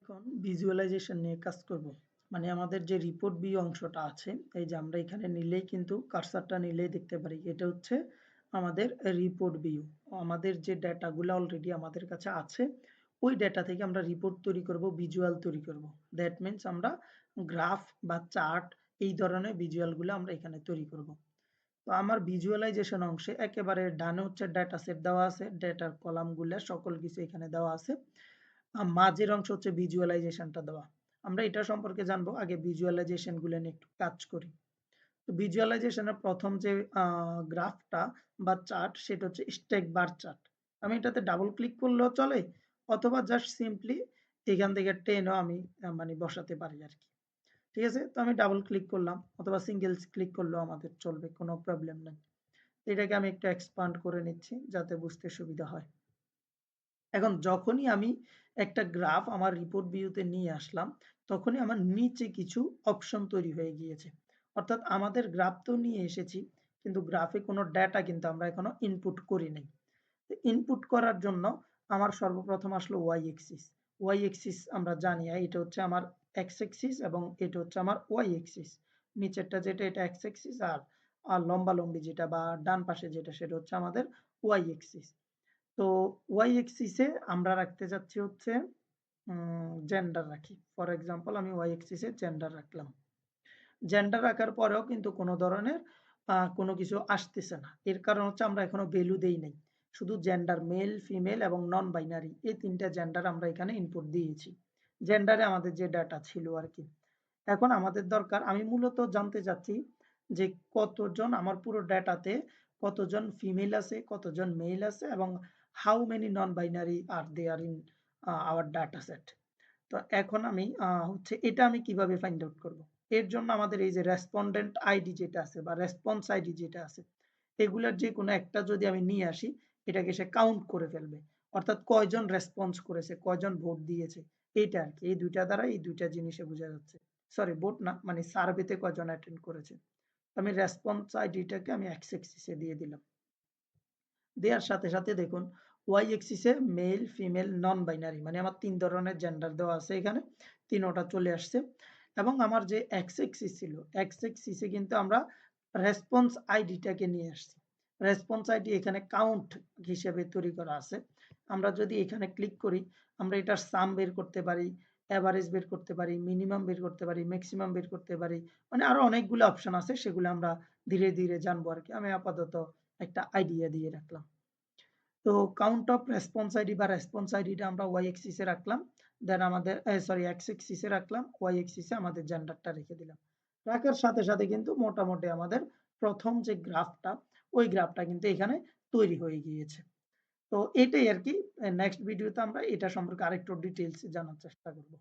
এখন ভিজুয়ালাইজেশন নিয়ে কাজ করব। মানে আমাদের যে রিপোর্ট ভিউ অংশটা আছে, এই যে আমরা এখানে নিলেই কিন্তু কার্সারটা নিলেই দেখতে পারি এটা হচ্ছে আমাদের রিপোর্ট ভিউ। আমাদের যে ডেটাগুলো অলরেডি আমাদের কাছে আছে ওই ডেটা থেকে আমরা রিপোর্ট তৈরি করব, ভিজুয়াল তৈরি করব। দ্যাট মিনস আমরা গ্রাফ বা চার্ট এই ধরনের ভিজুয়ালগুলো আমরা এখানে তৈরি করব। তো আমার ভিজুয়ালাইজেশন অংশে একেবারে ডানে হচ্ছে ডেটা সেট দেওয়া আছে, ডেটার কলামগুলো সকল কিছু এখানে দেওয়া আছে। মাঝের অংশ হচ্ছে ভিজুয়ালাইজেশনটা দেওয়া। আমরা এটা সম্পর্কে জানবো, আগে ভিজুয়ালাইজেশন গুলো নিয়ে একটু কাজ করি। তো ভিজুয়ালাইজেশনের প্রথম যে গ্রাফটা বা চার্ট সেটা হচ্ছে স্ট্যাক বার চার্ট। আমি এটাতে ডাবল ক্লিক করলেও চলে, অথবা জাস্ট সিম্পলি এখান থেকে টেনও আমি মানে বসাতে পারি আর কি। ঠিক আছে, তো আমি ডাবল ক্লিক করলাম অথবা সিঙ্গেল ক্লিক করলেও আমাদের চলবে, কোনো প্রবলেম নেই। এটাকে আমি একটু এক্সপান্ড করে নিচ্ছি যাতে বুঝতে সুবিধা হয়। এখন যখনই আমি একটা গ্রাফ আমার রিপোর্ট ভিউতে নিয়ে আসলাম, তখনই আমার নিচে কিছু অপশন তৈরি হয়ে গিয়েছে। অর্থাৎ আমাদের গ্রাফ তো নিয়ে এসেছি, কিন্তু গ্রাফে কোনো ডেটা কিন্তু আমরা এখনো ইনপুট করি নাই। ইনপুট করার জন্য আমার সর্বপ্রথম আসলো ওয়াই এক্সিস। ওয়াই এক্সিস আমরা জানি এটা হচ্ছে আমার এক্স এক্সিস এবং এটা হচ্ছে আমার ওয়াই এক্সিস। নিচেরটা যেটা এটা এক্স এক্সিস, আর লম্বা লম্বি যেটা বা ডান পাশে যেটা সেটা হচ্ছে আমাদের ওয়াই এক্সিস। তো ওয়াই এক্সিসে আমরা রাখতে যাচ্ছি হচ্ছে জেন্ডার রাখি। ফর এক্সাম্পল আমি ওয়াই এক্সিসে জেন্ডার রাখলাম। জেন্ডার রাখার পরেও কিন্তু কোনো ধরনের কোনো কিছু আসতেছে না। এর কারণ হচ্ছে আমরা এখনো ভ্যালু দেই নাই। শুধু জেন্ডার মেল, ফিমেল এবং নন বাইনারি এই ৩ টা জেন্ডার আমরা এখানে ইনপুট দিয়েছি। জেন্ডারে আমাদের যে ডাটা ছিল আরকি। এখন আমাদের দরকার, আমি মূলত জানতে চাচ্ছি যে কতজন আমার পুরো ডেটাতে কতজন ফিমেল আছে, কতজন মেল আছে এবং how many non binary are there in our data set. তো এখন আমি হচ্ছে এটা আমি কিভাবে ফাইন্ড আউট করব? এর জন্য আমাদের এই যে রেসপন্ডেন্ট আইডি যেটা আছে বা রেসপন্স আইডি যেটা আছে, এগুলার যেকোনো একটা যদি আমি নিয়ে আসি, এটাকে সে কাউন্ট করে ফেলবে। অর্থাৎ কয়জন রেসপন্স করেছে, কয়জন ভোট দিয়েছে, এইটা আরকি। এই ২ টা দ্বারা এই ২ টা জিনিসে বোঝা যাচ্ছে। সরি, ভোট না, মানে সার্ভেতে কয়জন অ্যাটেন্ড করেছে। আমি রেসপন্স আইডিটাকে আমি এক্স এক্সিস এ দিয়ে দিলাম। দেয়ার সাথে, সাথে দেখুন ওয়াই এক্সিস এ মেল, ফিমেল, নন বাইনারি মানে আমার ৩ ধরনের জেন্ডার দেওয়া আছে এখানে। ৩ ওটা চলে আসছে। এবং আমার যে এক্স এক্সিস ছিল, এক্স এক্সিস এ কিন্তু আমরা রেসপন্স আইডিটাকে নিয়ে আসছি। রেসপন্স আইডি এখানে কাউন্ট হিসেবে তৈরি করা আছে। আমরা যদি এখানে ক্লিক করি, আমরা এটার সাম বের করতে পারি, এভারেজ বের করতে পারি, মিনিমাম বের করতে পারি, ম্যাক্সিমাম বের করতে পারি। মানে আরো অনেকগুলো অপশন আছে, সেগুলো আমরা ধীরে, ধীরে জানবো আরকি। আমি আপাতত একটা আইডিয়া দিয়ে রাখলাম। তো কাউন্ট অফ রেসপন্স আইডি বা রেসপন্স আইডিটা আমরা ওয়াই এক্সিস এ রাখলাম। দেন আমাদের সরি এক্স এক্সিস এ রাখলাম, ওয়াই এক্সিস এ আমাদের জেন্ডারটা রেখে দিলাম। রাখার সাথে, সাথে কিন্তু মোটামুটি আমাদের প্রথম যে গ্রাফটা, ওই গ্রাফটা কিন্তু এখানে তৈরি হয়ে গিয়েছে। তো এটাই আরকি। নেক্সট ভিডিওতে আমরা এটা সম্পর্কে আরেকটু ডিটেইলস জানার চেষ্টা করব।